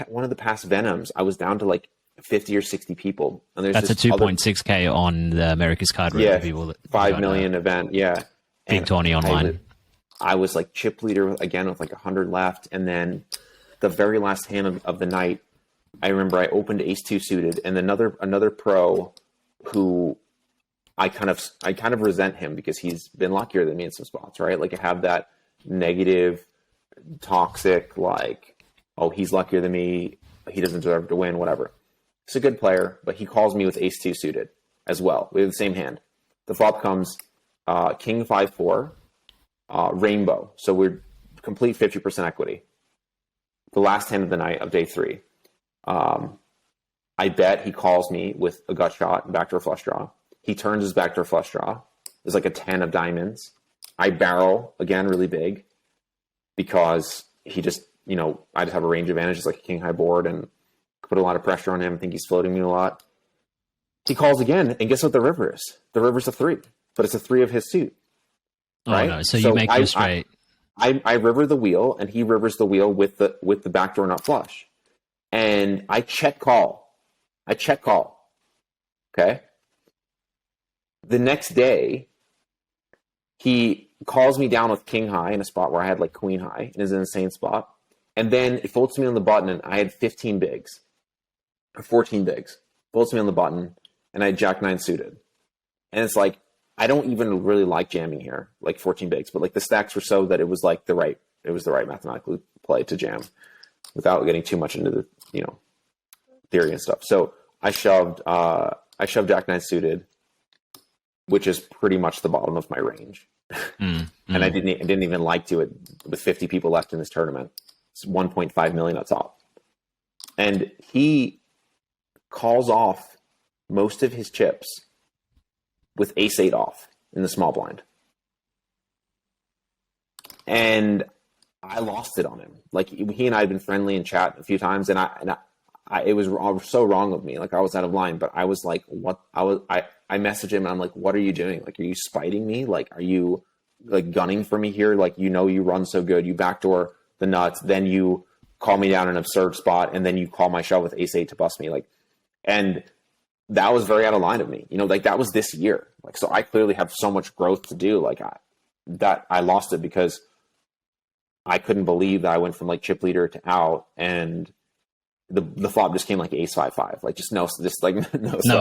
one of the past Venoms, I was down to like 50 or 60 people. And there's that's a 2.6K on the America's Card. Yeah, people that 5 million event. Yeah. Big tourney online. I was like chip leader again with like 100 left. And then the very last hand of the night, I remember I opened ace 2 suited, and another pro who I kind of resent him because he's been luckier than me in some spots, right? Like I have that negative, toxic, like, oh, he's luckier than me, he doesn't deserve to win, whatever. He's a good player, but he calls me with ace 2 suited as well. We have the same hand. The flop comes king 5-4, rainbow. So we're complete 50% equity. The last hand of the night of day 3. I bet he calls me with a gut shot and backdoor flush draw. He turns his backdoor flush draw. There's like a 10 of diamonds. I barrel again really big because he just, I just have a range advantage. It's like a king high board and put a lot of pressure on him. I think he's floating me a lot. He calls again, and guess what the river is? The river's a 3, but it's a 3 of his suit. Right? Oh no! So you make your straight. I river the wheel, and he rivers the wheel with the backdoor nut flush, and I check call. Okay. The next day, he calls me down with king high in a spot where I had like queen high, and is an insane spot. And then it folds me on the button, and I had 15 bigs, or 14 bigs. Folds me on the button, and I had jack 9 suited. And it's like, I don't even really like jamming here, like 14 bigs, but like the stacks were so that it was like the right mathematical play to jam without getting too much into the, theory and stuff. So I shoved jack 9 suited, which is pretty much the bottom of my range. And I didn't even like to it with 50 people left in this tournament. It's 1.5 million at top. And he calls off most of his chips with ace 8 off in the small blind. And I lost it on him. Like he and I had been friendly in chat a few times, and it was so wrong of me. Like I was out of line, but I was like, I messaged him and I'm like, what are you doing? Like, are you spiting me? Like, are you like gunning for me here? Like, you run so good, you backdoor the nuts, then you call me down in an absurd spot, and then you call my shove with ace 8 to bust me. Like, and that was very out of line of me. Like that was this year. Like, so I clearly have so much growth to do. Like I lost it because I couldn't believe that I went from like chip leader to out, and the flop just came like ace 5-5, like just no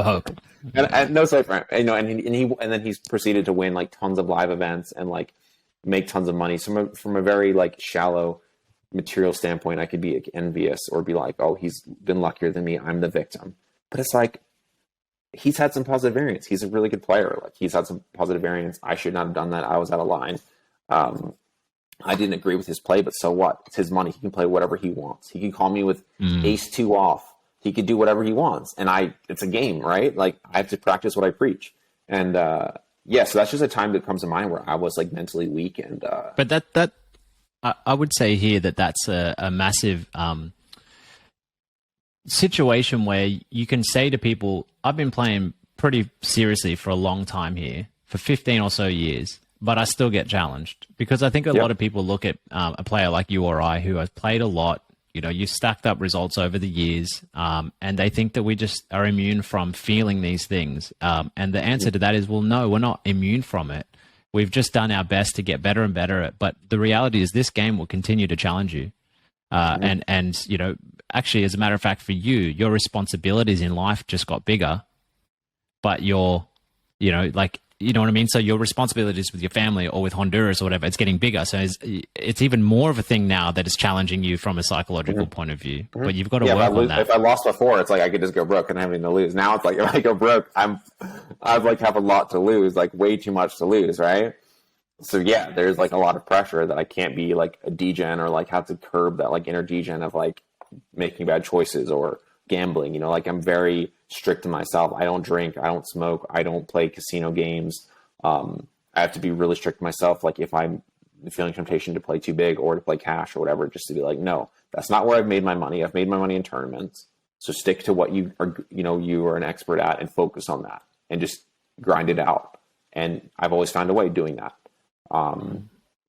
hope, and no swipe for him. And then he's proceeded to win like tons of live events and like make tons of money. So from a very like shallow material standpoint, I could be envious or be like, oh, he's been luckier than me, I'm the victim. But it's like, he's had some positive variance. He's a really good player. Like he's had some positive variance. I should not have done that. I was out of line. I didn't agree with his play, but so what? It's his money. He can play whatever he wants. He can call me with ace 2 off. He could do whatever he wants. And it's a game, right? Like I have to practice what I preach. And so that's just a time that comes to mind where I was like mentally weak. And but that I would say here that's a massive situation where you can say to people, I've been playing pretty seriously for a long time here, for 15 or so years, but I still get challenged because I think a lot of people look at a player like you or I who has played a lot, you stacked up results over the years, and they think that we just are immune from feeling these things. And the answer to that is, well, no, we're not immune from it. We've just done our best to get better and better. But the reality is this game will continue to challenge you. And actually, as a matter of fact, for you, your responsibilities in life just got bigger, but you know what I mean? So your responsibilities with your family or with Honduras or whatever, it's getting bigger. So it's even more of a thing now that is challenging you from a psychological point of view, but you've got to work on that. If I lost before, it's like I could just go broke and have nothing to lose. Now it's like, if I go broke, I have a lot to lose, like way too much to lose. Right. So yeah, there's like a lot of pressure that I can't be like a degen or like have to curb that like inner degen of like making bad choices or gambling. Like I'm very strict to myself. I don't drink, I don't smoke, I don't play casino games. I have to be really strict to myself. Like if I'm feeling temptation to play too big or to play cash or whatever, just to be like, no, that's not where I've made my money. I've made my money in tournaments. So stick to what you are an expert at and focus on that and just grind it out. And I've always found a way doing that.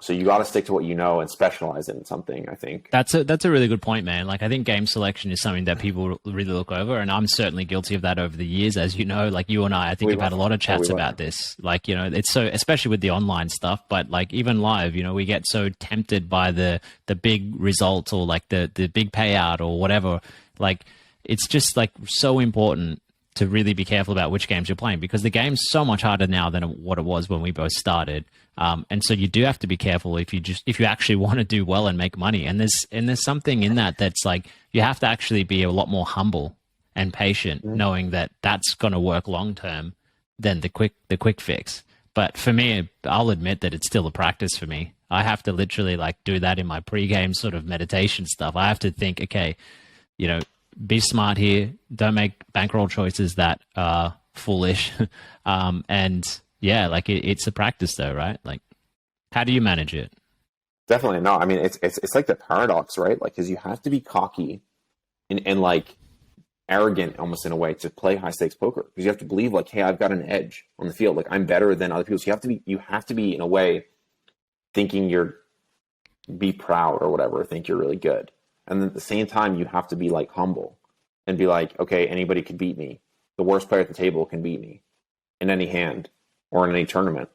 So you got to stick to what you know and specialize in something, I think. That's a really good point, man. Like, I think game selection is something that people really look over, and I'm certainly guilty of that over the years. As you know, like you and I think we've had a lot of chats about this. Like, you know, it's so, especially with the online stuff, but like even live, you know, we get so tempted by the big result or like the big payout or whatever. Like, it's just like so important to really be careful about which games you're playing, because the game's so much harder now than what it was when we both started. And so you do have to be careful if you actually want to do well and make money. And there's something in that's like, you have to actually be a lot more humble and patient, knowing that that's going to work long term than the quick fix. But for me, I'll admit that it's still a practice for me. I have to literally like do that in my pre-game sort of meditation stuff. I have to think, okay, you know, be smart here. Don't make bankroll choices that are foolish. And yeah, like it's a practice though, right? Like, how do you manage it? Definitely. No, I mean, it's like the paradox, right? Like, because you have to be cocky and like arrogant almost in a way to play high stakes poker, because you have to believe like, hey, I've got an edge on the field. Like, I'm better than other people. So you have to be in a way thinking be proud or whatever, think you're really good. And then at the same time, you have to be like humble and be like, okay, anybody can beat me. The worst player at the table can beat me in any hand or in any tournament,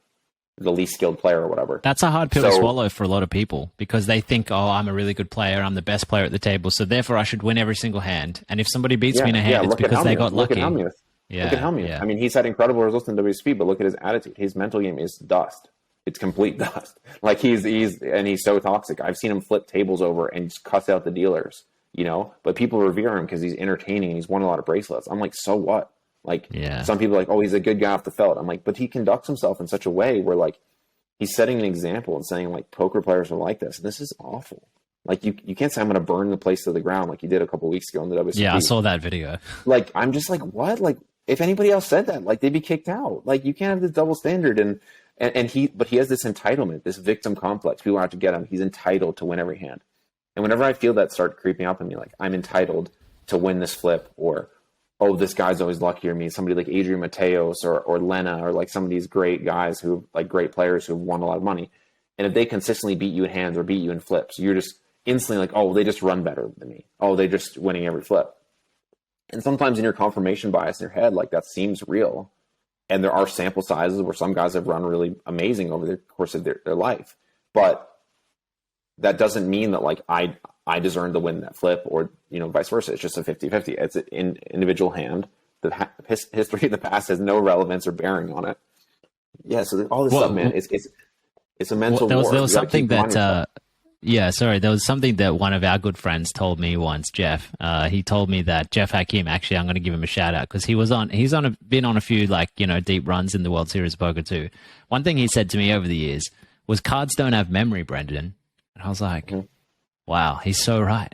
the least skilled player or whatever. That's a hard pill to swallow for a lot of people, because they think, oh, I'm a really good player. I'm the best player at the table, so therefore I should win every single hand. And if somebody beats me in a hand, it's because they got lucky. Look at Helmuth. Look at Helmuth. I mean, he's had incredible results in WSOP, but look at his attitude. His mental game is dust. It's complete dust. Like he's so toxic. I've seen him flip tables over and just cuss out the dealers, you know, but people revere him because he's entertaining and he's won a lot of bracelets. I'm like, so what? Like, some people are like, oh, he's a good guy off the felt. I'm like, but he conducts himself in such a way where like he's setting an example and saying like poker players are like this. This is awful. Like you can't say I'm going to burn the place to the ground like you did a couple of weeks ago in the WSOP. Yeah, I saw that video. Like, I'm just like, what? Like, if anybody else said that, like they'd be kicked out. Like, you can't have this double standard. And he has this entitlement, this victim complex. People have to get him. He's entitled to win every hand. And whenever I feel that start creeping up in me, like I'm entitled to win this flip, or, oh, this guy's always luckier than me. Somebody like Adrian Mateos or Lena, or like some of these great guys who like great players who've won a lot of money. And if they consistently beat you in hands or beat you in flips, you're just instantly like, oh, they just run better than me. Oh, they're just winning every flip. And sometimes in your confirmation bias in your head, like that seems real. And there are sample sizes where some guys have run really amazing over the course of their life. But that doesn't mean that like I deserve to win that flip, or, you know, vice versa. It's just a 50-50. It's an individual hand. The history of the past has no relevance or bearing on it. Yeah, so all this stuff, man, it's a mental war. There was something that... there was something that one of our good friends told me once, Jeff. He told me that Jeff Hakim, actually, I'm going to give him a shout out, because he's been on a few like, you know, deep runs in the World Series of Poker too. One thing he said to me over the years was, cards don't have memory, Brendon. And I was like, wow, he's so right.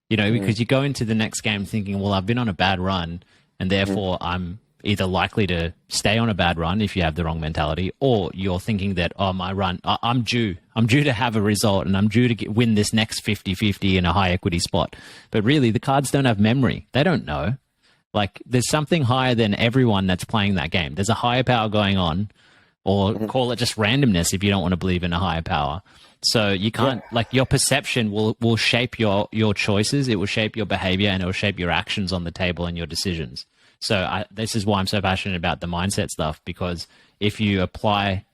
You know, because you go into the next game thinking, well, I've been on a bad run, and therefore I'm either likely to stay on a bad run if you have the wrong mentality, or you're thinking that, oh, my run, I'm due to have a result, and I'm due to win this next 50-50 in a high equity spot. But really, the cards don't have memory. They don't know. Like, there's something higher than everyone that's playing that game. There's a higher power going on, or call it just randomness if you don't want to believe in a higher power. So you can't, like, your perception will shape your choices. It will shape your behavior, and it will shape your actions on the table and your decisions. So this is why I'm so passionate about the mindset stuff, because if you apply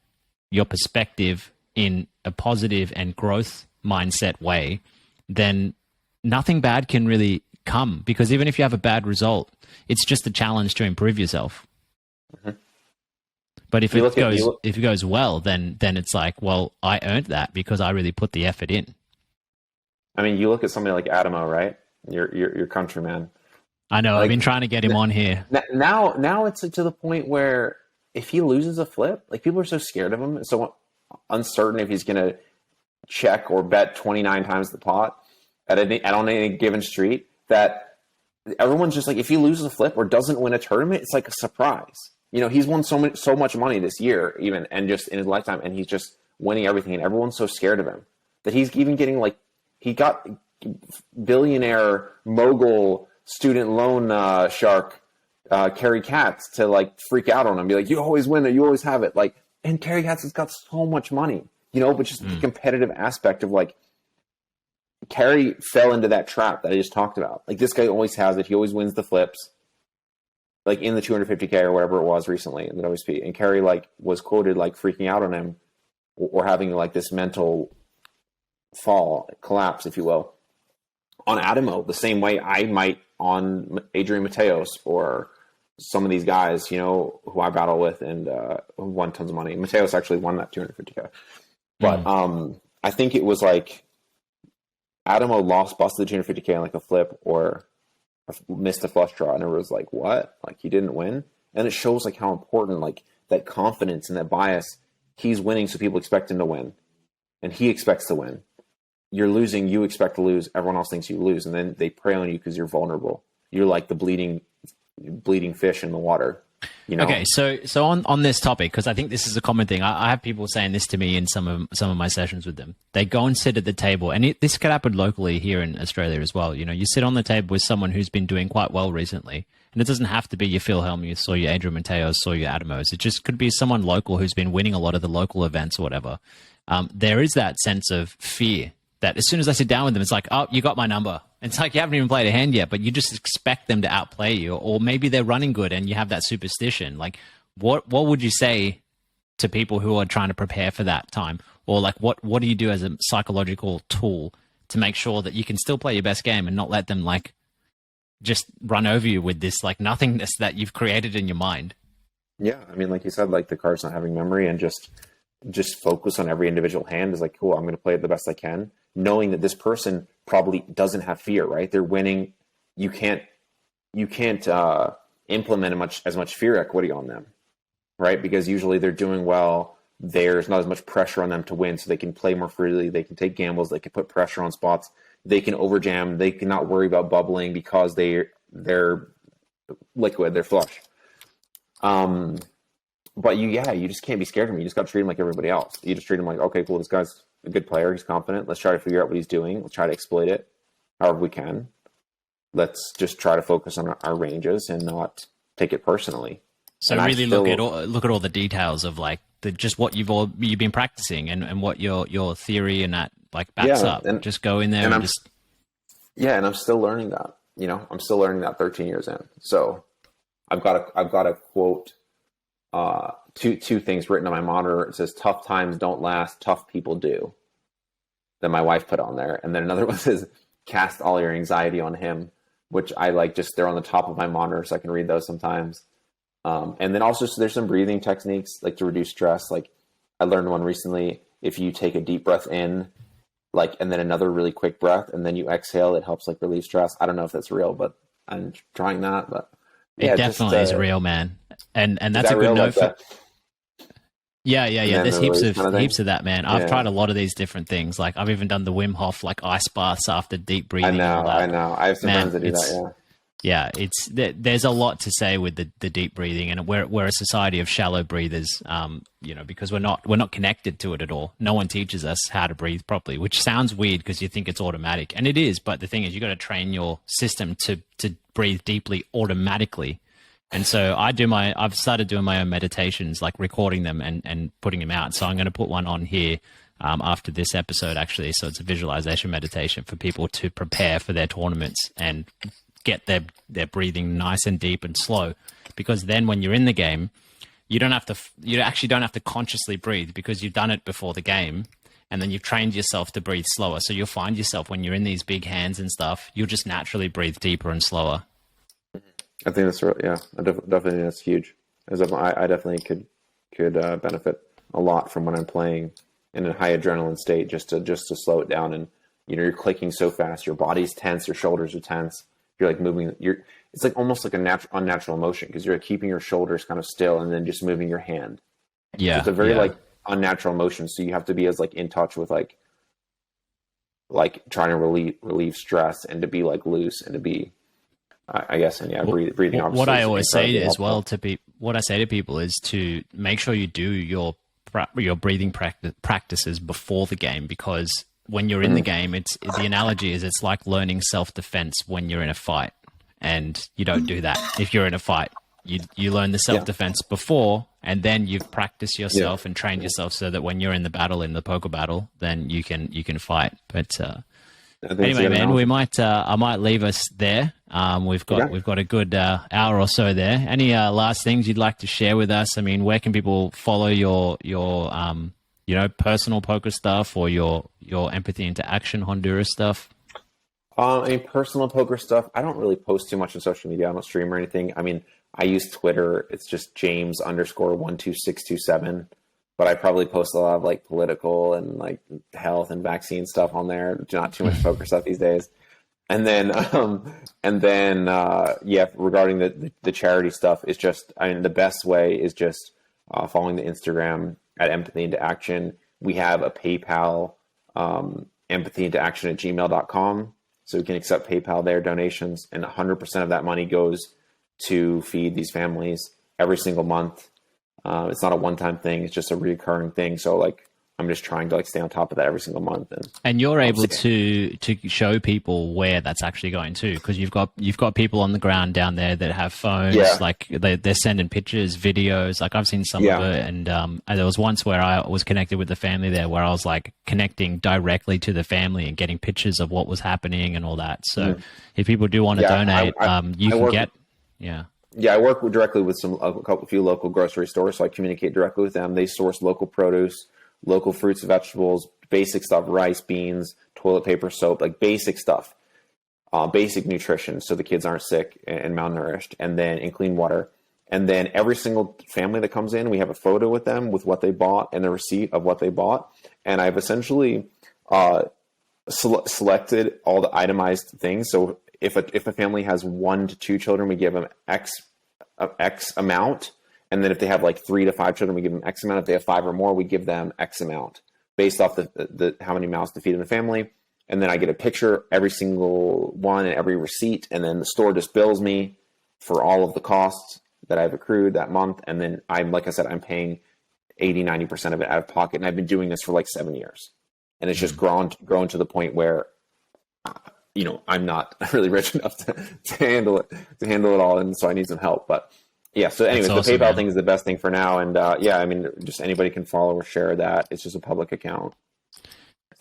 your perspective in a positive and growth mindset way, then nothing bad can really come, because even if you have a bad result, it's just a challenge to improve yourself. But if it goes well, then it's like, well, I earned that because I really put the effort in. I mean, you look at somebody like Adamo, right? Your countryman. I know. Like, I've been trying to get him on here. Now it's to the point where if he loses a flip, like, people are so scared of him, and so uncertain if he's going to check or bet 29 times the pot on any given street, that everyone's just like, if he loses a flip or doesn't win a tournament, it's like a surprise. You know, he's won so much money this year, even, and just in his lifetime, and he's just winning everything, and everyone's so scared of him that he's even getting, like, he got billionaire mogul student loan shark Kerry Katz to like freak out on him, be like, you always win it, you always have it, like, and Kerry Katz has got so much money, but just the competitive aspect of like, Kerry fell into that trap that I just talked about. Like, this guy always has it. He always wins the flips, like in the 250K or whatever it was recently in the WSP. And Kerry like was quoted like freaking out on him or having like this mental collapse, if you will, on Adamo, the same way I might on Adrian Mateos or some of these guys, who I battle with and who won tons of money. Mateos actually won that 250K. But I think it was like Adamo busted the 250K on like a flip or missed a flush draw, and it was like, what? Like, he didn't win? And it shows like how important like that confidence and that bias. He's winning, so people expect him to win, and he expects to win. You're losing, you expect to lose. Everyone else thinks you lose, and then they prey on you because you're vulnerable. You're like the bleeding fish in the water. Okay, so on this topic, because I think this is a common thing. I have people saying this to me in some of my sessions with them. They go and sit at the table, and this could happen locally here in Australia as well. You sit on the table with someone who's been doing quite well recently, and it doesn't have to be your Phil Hellmuth or your Adrian Mateos or your Adamos. It just could be someone local who's been winning a lot of the local events or whatever. There is that sense of fear that as soon as I sit down with them, it's like, oh, you got my number. It's like you haven't even played a hand yet, but you just expect them to outplay you, or maybe they're running good and you have that superstition. Like, what would you say to people who are trying to prepare for that time? Or like, what do you do as a psychological tool to make sure that you can still play your best game and not let them like just run over you with this like nothingness that you've created in your mind? Yeah, I mean, like you said, like the cards not having memory and just focus on every individual hand is like, cool, I'm going to play it the best I can, knowing that this person probably doesn't have fear, right? They're winning. You can't implement as much fear equity on them, right? Because usually they're doing well. There's not as much pressure on them to win, so they can play more freely. They can take gambles. They can put pressure on spots. They can overjam. They cannot worry about bubbling because they're liquid. They're flush. But you just can't be scared of him. You just got to treat him like everybody else. You just treat him like, okay, cool, this guy's a good player. He's confident. Let's try to figure out what he's doing. Let's try to exploit it however we can. Let's just try to focus on our ranges and not take it personally. So and really look at all the details of like just what you've been practicing and what your theory and that like backs up. And just go in there and just. Yeah, and I'm still learning that. I'm still learning that 13 years in. So I've got a quote. Two things written on my monitor. It says, "Tough times don't last, tough people do." That my wife put on there. And then another one says, "Cast all your anxiety on him," which I like, just they're on the top of my monitor so I can read those sometimes. And then also, so there's some breathing techniques like to reduce stress. Like I learned one recently. If you take a deep breath in, like, and then another really quick breath, and then you exhale, it helps like relieve stress. I don't know if that's real, but I'm trying that. But yeah, it definitely is real, man. And that's a good note for. Yeah. There's heaps of that, man. I've tried a lot of these different things. Like I've even done the Wim Hof like ice baths after deep breathing. I know. I have some friends that do that. Yeah, there's a lot to say with the deep breathing, and we're a society of shallow breathers. Because we're not connected to it at all. No one teaches us how to breathe properly, which sounds weird because you think it's automatic, and it is. But the thing is, you got to train your system to breathe deeply automatically. And so I've started doing my own meditations, like recording them and putting them out. So I'm going to put one on here after this episode, actually. So it's a visualization meditation for people to prepare for their tournaments and get their breathing nice and deep and slow. Because then when you're in the game, you actually don't have to consciously breathe because you've done it before the game. And then you've trained yourself to breathe slower. So you'll find yourself when you're in these big hands and stuff, you'll just naturally breathe deeper and slower. I think that's right. Yeah, I definitely think that's huge. I definitely could benefit a lot from when I'm playing in a high adrenaline state, just to slow it down. And you're clicking so fast, your body's tense, your shoulders are tense. You're like moving. It's like almost like a unnatural motion because you're keeping your shoulders kind of still and then just moving your hand. Yeah, it's a very like unnatural motion. So you have to be as like in touch with like trying to relieve stress and to be like loose and to be. I guess, and breathing. What I always say as well what I say to people is to make sure you do your breathing practices before the game, because when you're in the game, the analogy is it's like learning self-defense when you're in a fight, and you don't do that if you're in a fight. you learn the self-defense before, and then you've practiced yourself and trained yourself so that when you're in the battle, in the poker battle, then you can fight. But anyway, man, I might leave us there. We've got a good hour or so there. Any last things you'd like to share with us? I mean, where can people follow your personal poker stuff or your Empathy into Action Honduras stuff? Personal poker stuff, I don't really post too much on social media. I don't stream or anything. I mean, I use Twitter. It's just James_12627. But I probably post a lot of like political and like health and vaccine stuff on there. Not too much poker stuff these days. And then, regarding the charity stuff, is just, I mean, the best way is just following the Instagram at Empathy into Action. We have a PayPal, empathyintoaction@gmail.com. So we can accept PayPal there, donations, and 100% of that money goes to feed these families every single month. It's not a one-time thing; it's just a recurring thing. So, like, I'm just trying to like stay on top of that every single month. And you're able to show people where that's actually going to, because you've got people on the ground down there that have phones, like they're sending pictures, videos. Like I've seen some of it, and there was once where I was connected with the family there, where I was like connecting directly to the family and getting pictures of what was happening and all that. So if people do want to donate, you can get. Yeah, I work directly with a few local grocery stores, so I communicate directly with them. They source local produce, local fruits and vegetables, basic stuff, rice, beans, toilet paper, soap, like basic stuff, basic nutrition, so the kids aren't sick and malnourished, and clean water. And then every single family that comes in, we have a photo with them with what they bought and the receipt of what they bought. And I've essentially selected all the itemized things. So if a family has 1 to 2 children, we give them X amount. And then if they have like 3 to 5 children, we give them X amount. If they have 5 or more, we give them X amount based off the how many mouths to feed in the family. And then I get a picture every single one and every receipt. And then the store just bills me for all of the costs that I've accrued that month. And then I'm paying 80-90% of it out of pocket. And I've been doing this for like 7 years. And it's just grown to the point where I'm not really rich enough to handle it all, and so I need some help. But yeah, so anyways, the PayPal thing is the best thing for now, and I mean, just anybody can follow or share that. It's just a public account.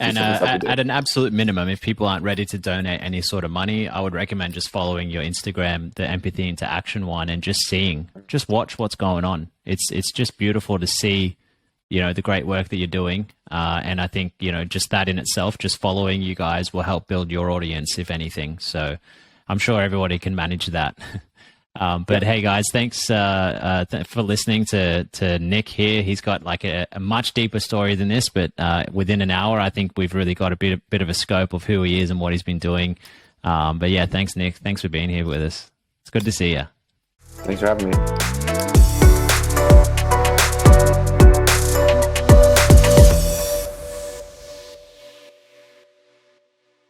And at an absolute minimum, if people aren't ready to donate any sort of money, I would recommend just following your Instagram, the Empathy into Action one, and just watch what's going on. It's just beautiful to see, the great work that you're doing. And I think, just that in itself, just following you guys will help build your audience, if anything. So I'm sure everybody can manage that. But hey guys, thanks for listening to Nic here. He's got like a much deeper story than this, but within an hour, I think we've really got a bit of a scope of who he is and what he's been doing. But yeah, thanks Nic. Thanks for being here with us. It's good to see you. Thanks for having me.